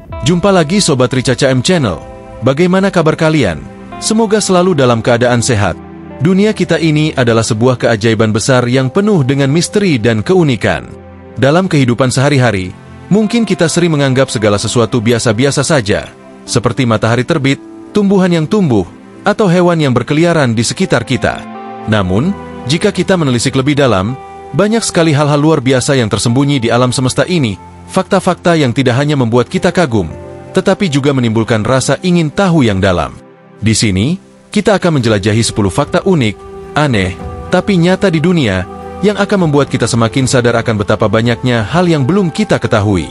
Jumpa lagi Sobat Rica CM Channel. Bagaimana kabar kalian? Semoga selalu dalam keadaan sehat. Dunia kita ini adalah sebuah keajaiban besar yang penuh dengan misteri dan keunikan. Dalam kehidupan sehari-hari, mungkin kita sering menganggap segala sesuatu biasa-biasa saja, seperti matahari terbit, tumbuhan yang tumbuh, atau hewan yang berkeliaran di sekitar kita. Namun, jika kita menelisik lebih dalam, banyak sekali hal-hal luar biasa yang tersembunyi di alam semesta ini, fakta-fakta yang tidak hanya membuat kita kagum, tetapi juga menimbulkan rasa ingin tahu yang dalam. Di sini, kita akan menjelajahi 10 fakta unik, aneh, tapi nyata di dunia, yang akan membuat kita semakin sadar akan betapa banyaknya hal yang belum kita ketahui.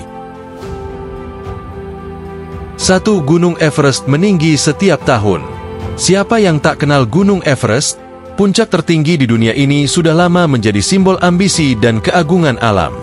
1. Gunung Everest meninggi setiap tahun. Siapa yang tak kenal Gunung Everest? Puncak tertinggi di dunia ini sudah lama menjadi simbol ambisi dan keagungan alam.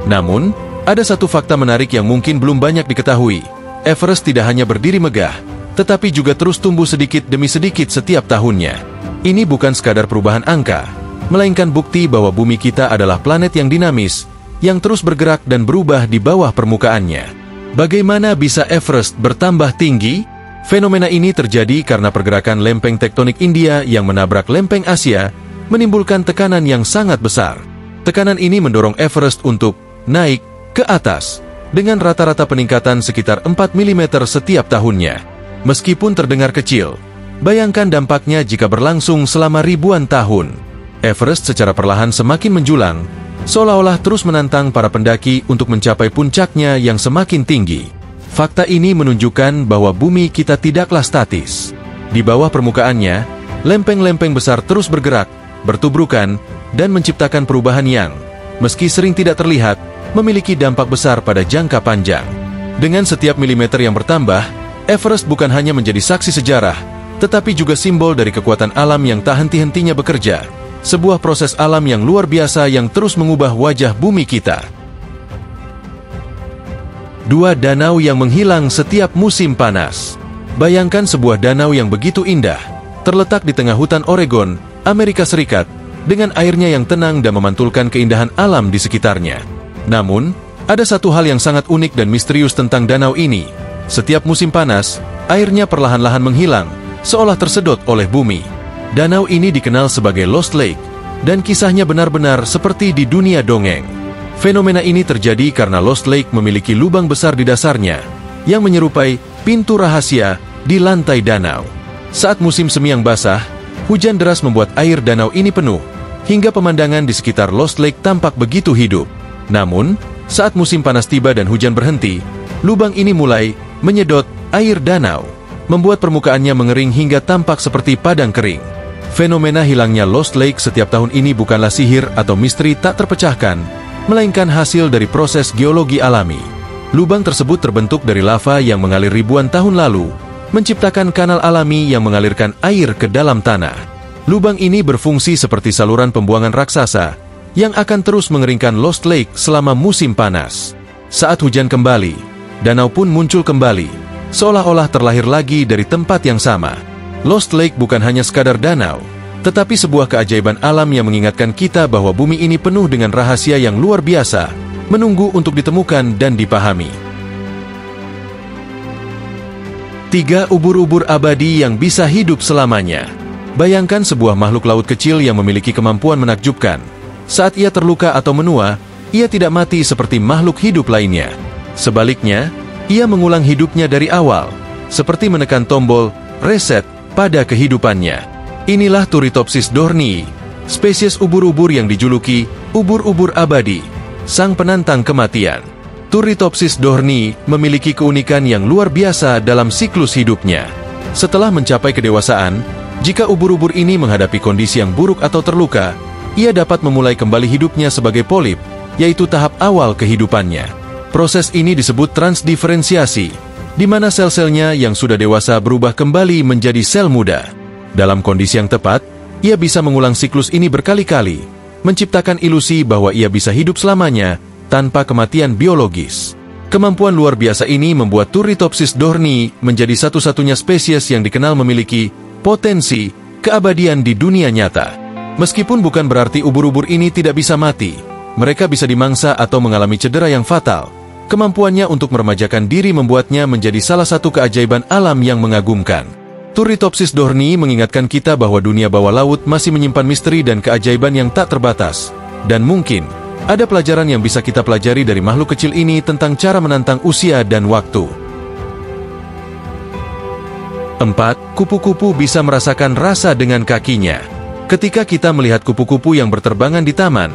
Namun, ada satu fakta menarik yang mungkin belum banyak diketahui. Everest tidak hanya berdiri megah, tetapi juga terus tumbuh sedikit demi sedikit setiap tahunnya. Ini bukan sekadar perubahan angka, melainkan bukti bahwa bumi kita adalah planet yang dinamis, yang terus bergerak dan berubah di bawah permukaannya. Bagaimana bisa Everest bertambah tinggi? Fenomena ini terjadi karena pergerakan lempeng tektonik India yang menabrak lempeng Asia, menimbulkan tekanan yang sangat besar. Tekanan ini mendorong Everest untuk naik ke atas, dengan rata-rata peningkatan sekitar 4 mm setiap tahunnya. Meskipun terdengar kecil, bayangkan dampaknya jika berlangsung selama ribuan tahun. Everest secara perlahan semakin menjulang, seolah-olah terus menantang para pendaki untuk mencapai puncaknya yang semakin tinggi. Fakta ini menunjukkan bahwa bumi kita tidaklah statis. Di bawah permukaannya, lempeng-lempeng besar terus bergerak, bertubrukan, dan menciptakan perubahan yang, meski sering tidak terlihat, memiliki dampak besar pada jangka panjang. Dengan setiap milimeter yang bertambah, Everest bukan hanya menjadi saksi sejarah, tetapi juga simbol dari kekuatan alam yang tak henti-hentinya bekerja. Sebuah proses alam yang luar biasa yang terus mengubah wajah bumi kita. 2. Danau yang menghilang setiap musim panas. Bayangkan sebuah danau yang begitu indah, terletak di tengah hutan Oregon, Amerika Serikat, dengan airnya yang tenang dan memantulkan keindahan alam di sekitarnya. Namun, ada satu hal yang sangat unik dan misterius tentang danau ini. Setiap musim panas, airnya perlahan-lahan menghilang, seolah tersedot oleh bumi. Danau ini dikenal sebagai Lost Lake, dan kisahnya benar-benar seperti di dunia dongeng. Fenomena ini terjadi karena Lost Lake memiliki lubang besar di dasarnya, yang menyerupai pintu rahasia di lantai danau. Saat musim semi yang basah, hujan deras membuat air danau ini penuh, hingga pemandangan di sekitar Lost Lake tampak begitu hidup. Namun, saat musim panas tiba dan hujan berhenti, lubang ini mulai menyedot air danau, membuat permukaannya mengering hingga tampak seperti padang kering. Fenomena hilangnya Lost Lake setiap tahun ini bukanlah sihir atau misteri tak terpecahkan, melainkan hasil dari proses geologi alami. Lubang tersebut terbentuk dari lava yang mengalir ribuan tahun lalu, menciptakan kanal alami yang mengalirkan air ke dalam tanah. Lubang ini berfungsi seperti saluran pembuangan raksasa, yang akan terus mengeringkan Lost Lake selama musim panas. Saat hujan kembali, danau pun muncul kembali, seolah-olah terlahir lagi dari tempat yang sama. Lost Lake bukan hanya sekadar danau, tetapi sebuah keajaiban alam yang mengingatkan kita bahwa bumi ini penuh dengan rahasia yang luar biasa, menunggu untuk ditemukan dan dipahami. 3. Ubur-ubur abadi yang bisa hidup selamanya. Bayangkan sebuah makhluk laut kecil yang memiliki kemampuan menakjubkan. Saat ia terluka atau menua, ia tidak mati seperti makhluk hidup lainnya. Sebaliknya, ia mengulang hidupnya dari awal, seperti menekan tombol reset pada kehidupannya. Inilah Turritopsis dohrnii, spesies ubur-ubur yang dijuluki ubur-ubur abadi, sang penantang kematian. Turritopsis dohrnii memiliki keunikan yang luar biasa dalam siklus hidupnya. Setelah mencapai kedewasaan, jika ubur-ubur ini menghadapi kondisi yang buruk atau terluka, ia dapat memulai kembali hidupnya sebagai polip, yaitu tahap awal kehidupannya. Proses ini disebut transdiferensiasi, di mana sel-selnya yang sudah dewasa berubah kembali menjadi sel muda. Dalam kondisi yang tepat, ia bisa mengulang siklus ini berkali-kali, menciptakan ilusi bahwa ia bisa hidup selamanya tanpa kematian biologis. Kemampuan luar biasa ini membuat Turritopsis dohrnii menjadi satu-satunya spesies yang dikenal memiliki potensi keabadian di dunia nyata. Meskipun bukan berarti ubur-ubur ini tidak bisa mati, mereka bisa dimangsa atau mengalami cedera yang fatal, Kemampuannya untuk meremajakan diri membuatnya menjadi salah satu keajaiban alam yang mengagumkan. Turritopsis dohrnii mengingatkan kita bahwa dunia bawah laut masih menyimpan misteri dan keajaiban yang tak terbatas. Dan mungkin, ada pelajaran yang bisa kita pelajari dari makhluk kecil ini tentang cara menantang usia dan waktu. 4. Kupu-kupu bisa merasakan rasa dengan kakinya. Ketika kita melihat kupu-kupu yang berterbangan di taman,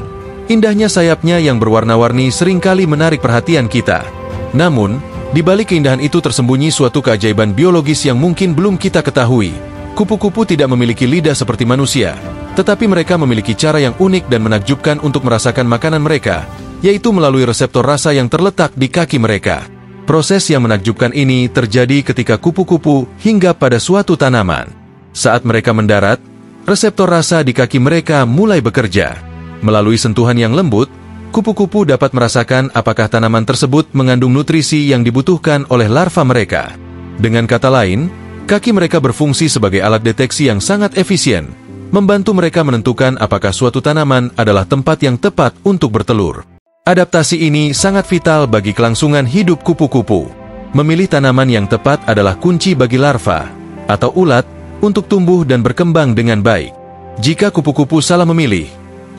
indahnya sayapnya yang berwarna-warni seringkali menarik perhatian kita. Namun, di balik keindahan itu tersembunyi suatu keajaiban biologis yang mungkin belum kita ketahui. Kupu-kupu tidak memiliki lidah seperti manusia, tetapi mereka memiliki cara yang unik dan menakjubkan untuk merasakan makanan mereka, yaitu melalui reseptor rasa yang terletak di kaki mereka. Proses yang menakjubkan ini terjadi ketika kupu-kupu hinggap pada suatu tanaman. Saat mereka mendarat, reseptor rasa di kaki mereka mulai bekerja. Melalui sentuhan yang lembut, kupu-kupu dapat merasakan apakah tanaman tersebut mengandung nutrisi yang dibutuhkan oleh larva mereka. Dengan kata lain, kaki mereka berfungsi sebagai alat deteksi yang sangat efisien, membantu mereka menentukan apakah suatu tanaman adalah tempat yang tepat untuk bertelur. Adaptasi ini sangat vital bagi kelangsungan hidup kupu-kupu. Memilih tanaman yang tepat adalah kunci bagi larva, atau ulat, untuk tumbuh dan berkembang dengan baik. Jika kupu-kupu salah memilih,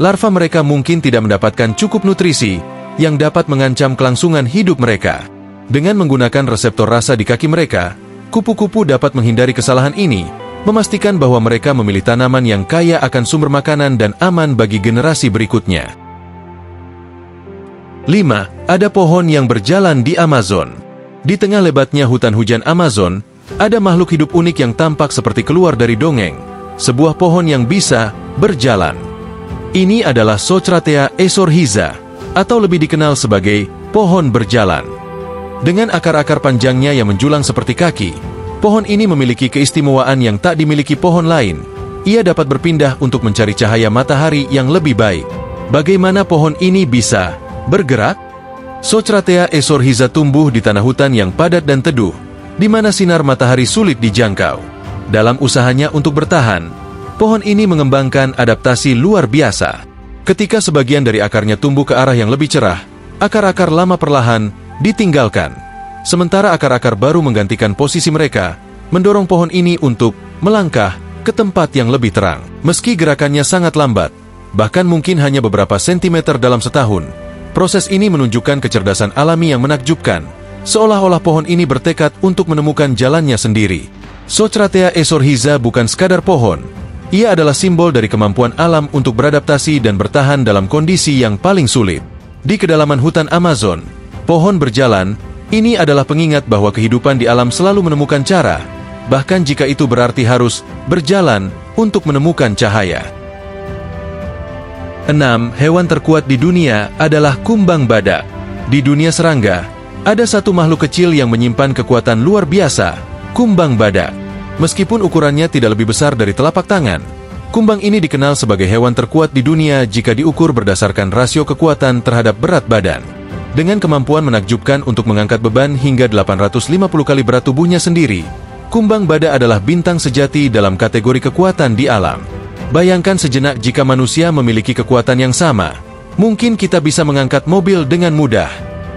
larva mereka mungkin tidak mendapatkan cukup nutrisi yang dapat mengancam kelangsungan hidup mereka. Dengan menggunakan reseptor rasa di kaki mereka, kupu-kupu dapat menghindari kesalahan ini, memastikan bahwa mereka memilih tanaman yang kaya akan sumber makanan dan aman bagi generasi berikutnya. 5. Ada pohon yang berjalan di Amazon. Di tengah lebatnya hutan hujan Amazon, ada makhluk hidup unik yang tampak seperti keluar dari dongeng, sebuah pohon yang bisa berjalan. Ini adalah Socratea esorhiza, atau lebih dikenal sebagai pohon berjalan. Dengan akar-akar panjangnya yang menjulang seperti kaki, pohon ini memiliki keistimewaan yang tak dimiliki pohon lain. Ia dapat berpindah untuk mencari cahaya matahari yang lebih baik. Bagaimana pohon ini bisa bergerak? Socratea esorhiza tumbuh di tanah hutan yang padat dan teduh, di mana sinar matahari sulit dijangkau. Dalam usahanya untuk bertahan, pohon ini mengembangkan adaptasi luar biasa. Ketika sebagian dari akarnya tumbuh ke arah yang lebih cerah, akar-akar lama perlahan ditinggalkan. Sementara akar-akar baru menggantikan posisi mereka, mendorong pohon ini untuk melangkah ke tempat yang lebih terang. Meski gerakannya sangat lambat, bahkan mungkin hanya beberapa sentimeter dalam setahun, proses ini menunjukkan kecerdasan alami yang menakjubkan, seolah-olah pohon ini bertekad untuk menemukan jalannya sendiri. Socratea esorhiza bukan sekadar pohon, ia adalah simbol dari kemampuan alam untuk beradaptasi dan bertahan dalam kondisi yang paling sulit. Di kedalaman hutan Amazon, pohon berjalan, ini adalah pengingat bahwa kehidupan di alam selalu menemukan cara, bahkan jika itu berarti harus berjalan untuk menemukan cahaya. 6. Hewan terkuat di dunia adalah kumbang badak. Di dunia serangga, ada satu makhluk kecil yang menyimpan kekuatan luar biasa, kumbang badak. Meskipun ukurannya tidak lebih besar dari telapak tangan, kumbang ini dikenal sebagai hewan terkuat di dunia jika diukur berdasarkan rasio kekuatan terhadap berat badan. Dengan kemampuan menakjubkan untuk mengangkat beban hingga 850 kali berat tubuhnya sendiri, kumbang badak adalah bintang sejati dalam kategori kekuatan di alam. Bayangkan sejenak jika manusia memiliki kekuatan yang sama, mungkin kita bisa mengangkat mobil dengan mudah.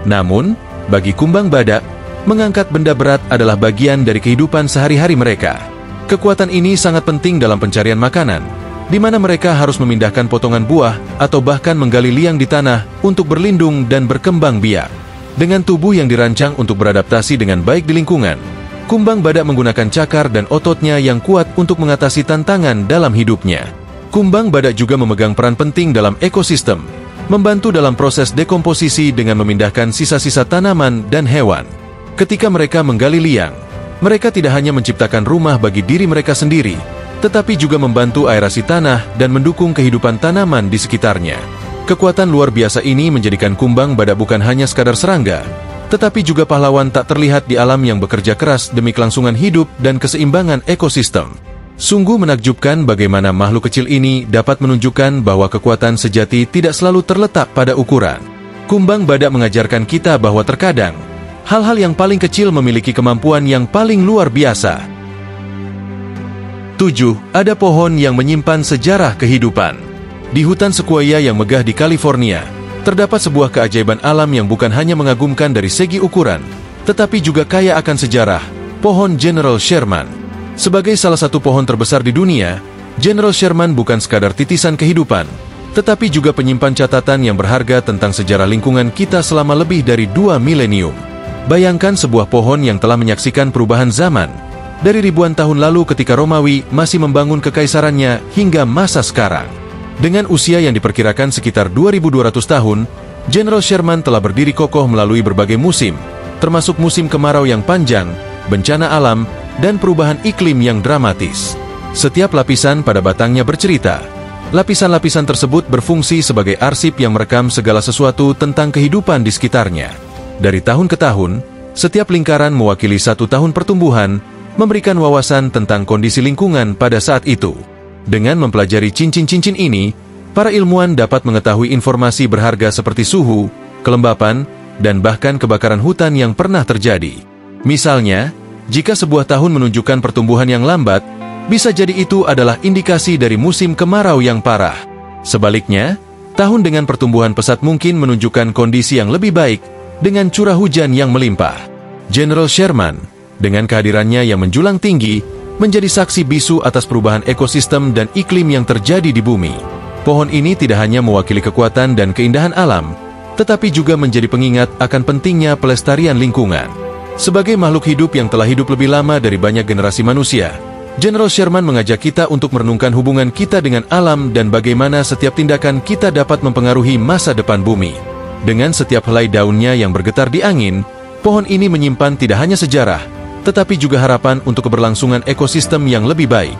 Namun, bagi kumbang badak, mengangkat benda berat adalah bagian dari kehidupan sehari-hari mereka. Kekuatan ini sangat penting dalam pencarian makanan, di mana mereka harus memindahkan potongan buah atau bahkan menggali liang di tanah untuk berlindung dan berkembang biak. Dengan tubuh yang dirancang untuk beradaptasi dengan baik di lingkungan, kumbang badak menggunakan cakar dan ototnya yang kuat untuk mengatasi tantangan dalam hidupnya. Kumbang badak juga memegang peran penting dalam ekosistem, membantu dalam proses dekomposisi dengan memindahkan sisa-sisa tanaman dan hewan. Ketika mereka menggali liang, mereka tidak hanya menciptakan rumah bagi diri mereka sendiri, tetapi juga membantu aerasi tanah dan mendukung kehidupan tanaman di sekitarnya. Kekuatan luar biasa ini menjadikan kumbang badak bukan hanya sekadar serangga, tetapi juga pahlawan tak terlihat di alam yang bekerja keras demi kelangsungan hidup dan keseimbangan ekosistem. Sungguh menakjubkan bagaimana makhluk kecil ini dapat menunjukkan bahwa kekuatan sejati tidak selalu terletak pada ukuran. Kumbang badak mengajarkan kita bahwa terkadang, hal-hal yang paling kecil memiliki kemampuan yang paling luar biasa. 7. Ada pohon yang menyimpan sejarah kehidupan. Di hutan sequoia yang megah di California, Terdapat sebuah keajaiban alam yang bukan hanya mengagumkan dari segi ukuran, tetapi juga kaya akan sejarah, pohon General Sherman. Sebagai salah satu pohon terbesar di dunia, General Sherman bukan sekadar titisan kehidupan, tetapi juga penyimpan catatan yang berharga tentang sejarah lingkungan kita selama lebih dari 2 milenium. Bayangkan sebuah pohon yang telah menyaksikan perubahan zaman, dari ribuan tahun lalu ketika Romawi masih membangun kekaisarannya hingga masa sekarang. Dengan usia yang diperkirakan sekitar 2.200 tahun, General Sherman telah berdiri kokoh melalui berbagai musim, termasuk musim kemarau yang panjang, bencana alam, dan perubahan iklim yang dramatis. Setiap lapisan pada batangnya bercerita. Lapisan-lapisan tersebut berfungsi sebagai arsip yang merekam segala sesuatu tentang kehidupan di sekitarnya. Dari tahun ke tahun, setiap lingkaran mewakili satu tahun pertumbuhan, memberikan wawasan tentang kondisi lingkungan pada saat itu. Dengan mempelajari cincin-cincin ini, para ilmuwan dapat mengetahui informasi berharga seperti suhu, kelembapan, dan bahkan kebakaran hutan yang pernah terjadi. Misalnya, jika sebuah tahun menunjukkan pertumbuhan yang lambat, bisa jadi itu adalah indikasi dari musim kemarau yang parah. Sebaliknya, tahun dengan pertumbuhan pesat mungkin menunjukkan kondisi yang lebih baik dengan curah hujan yang melimpah. General Sherman, dengan kehadirannya yang menjulang tinggi, menjadi saksi bisu atas perubahan ekosistem dan iklim yang terjadi di bumi. Pohon ini tidak hanya mewakili kekuatan dan keindahan alam, tetapi juga menjadi pengingat akan pentingnya pelestarian lingkungan. Sebagai makhluk hidup yang telah hidup lebih lama dari banyak generasi manusia, General Sherman mengajak kita untuk merenungkan hubungan kita dengan alam dan bagaimana setiap tindakan kita dapat mempengaruhi masa depan bumi. Dengan setiap helai daunnya yang bergetar di angin, pohon ini menyimpan tidak hanya sejarah, tetapi juga harapan untuk keberlangsungan ekosistem yang lebih baik.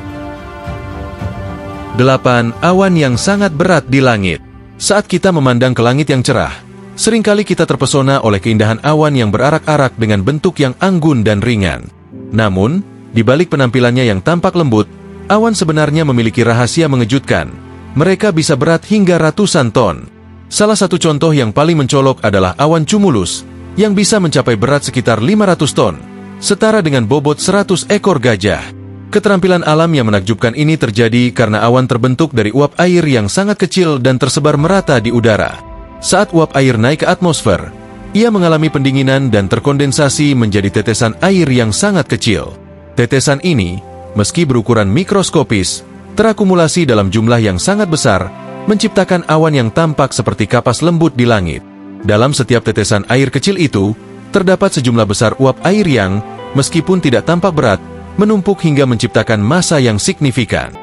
8. Awan yang sangat berat di langit. Saat kita memandang ke langit yang cerah, seringkali kita terpesona oleh keindahan awan yang berarak-arak dengan bentuk yang anggun dan ringan. Namun, di balik penampilannya yang tampak lembut, awan sebenarnya memiliki rahasia mengejutkan. Mereka bisa berat hingga ratusan ton. Salah satu contoh yang paling mencolok adalah awan cumulus, yang bisa mencapai berat sekitar 500 ton. Setara dengan bobot 100 ekor gajah. Keterampilan alam yang menakjubkan ini terjadi karena awan terbentuk dari uap air yang sangat kecil dan tersebar merata di udara. Saat uap air naik ke atmosfer, ia mengalami pendinginan dan terkondensasi menjadi tetesan air yang sangat kecil. Tetesan ini, meski berukuran mikroskopis, terakumulasi dalam jumlah yang sangat besar, menciptakan awan yang tampak seperti kapas lembut di langit. Dalam setiap tetesan air kecil itu, terdapat sejumlah besar uap air yang, meskipun tidak tampak berat, menumpuk hingga menciptakan massa yang signifikan.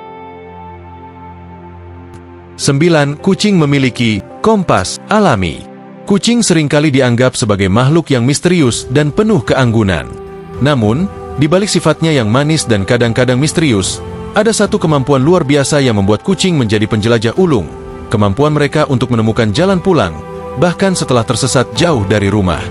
9. Kucing memiliki kompas alami. Kucing seringkali dianggap sebagai makhluk yang misterius dan penuh keanggunan. Namun, di balik sifatnya yang manis dan kadang-kadang misterius, ada satu kemampuan luar biasa yang membuat kucing menjadi penjelajah ulung. Kemampuan mereka untuk menemukan jalan pulang, bahkan setelah tersesat jauh dari rumah.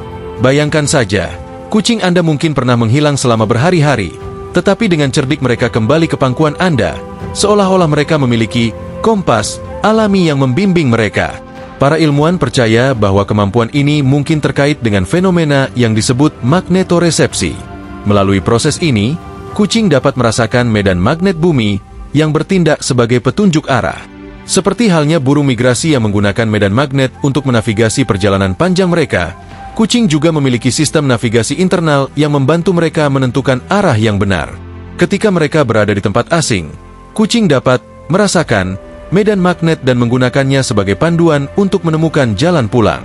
Bayangkan saja, kucing Anda mungkin pernah menghilang selama berhari-hari, tetapi dengan cerdik mereka kembali ke pangkuan Anda, seolah-olah mereka memiliki kompas alami yang membimbing mereka. Para ilmuwan percaya bahwa kemampuan ini mungkin terkait dengan fenomena yang disebut magnetoresepsi. Melalui proses ini, kucing dapat merasakan medan magnet bumi yang bertindak sebagai petunjuk arah. Seperti halnya burung migrasi yang menggunakan medan magnet untuk menavigasi perjalanan panjang mereka, kucing juga memiliki sistem navigasi internal yang membantu mereka menentukan arah yang benar. Ketika mereka berada di tempat asing, kucing dapat merasakan medan magnet dan menggunakannya sebagai panduan untuk menemukan jalan pulang.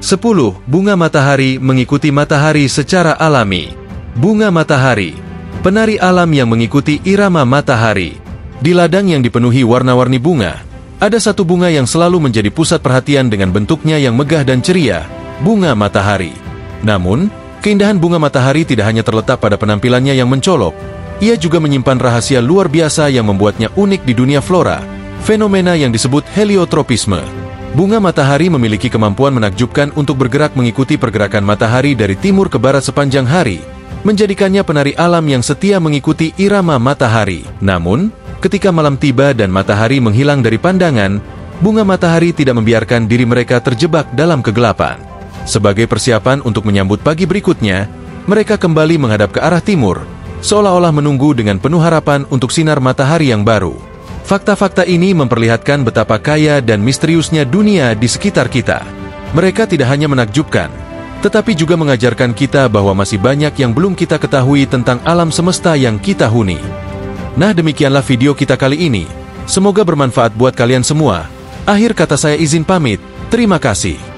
10. Bunga matahari mengikuti matahari secara alami. Bunga matahari, penari alam yang mengikuti irama matahari. Di ladang yang dipenuhi warna-warni bunga, ada satu bunga yang selalu menjadi pusat perhatian dengan bentuknya yang megah dan ceria, bunga matahari. Namun, keindahan bunga matahari tidak hanya terletak pada penampilannya yang mencolok, ia juga menyimpan rahasia luar biasa yang membuatnya unik di dunia flora, fenomena yang disebut heliotropisme. Bunga matahari memiliki kemampuan menakjubkan untuk bergerak mengikuti pergerakan matahari dari timur ke barat sepanjang hari, menjadikannya penari alam yang setia mengikuti irama matahari. Namun, ketika malam tiba dan matahari menghilang dari pandangan, bunga matahari tidak membiarkan diri mereka terjebak dalam kegelapan. Sebagai persiapan untuk menyambut pagi berikutnya, mereka kembali menghadap ke arah timur, seolah-olah menunggu dengan penuh harapan untuk sinar matahari yang baru. Fakta-fakta ini memperlihatkan betapa kaya dan misteriusnya dunia di sekitar kita. Mereka tidak hanya menakjubkan, tetapi juga mengajarkan kita bahwa masih banyak yang belum kita ketahui tentang alam semesta yang kita huni. Nah, demikianlah video kita kali ini. Semoga bermanfaat buat kalian semua. Akhir kata saya izin pamit. Terima kasih.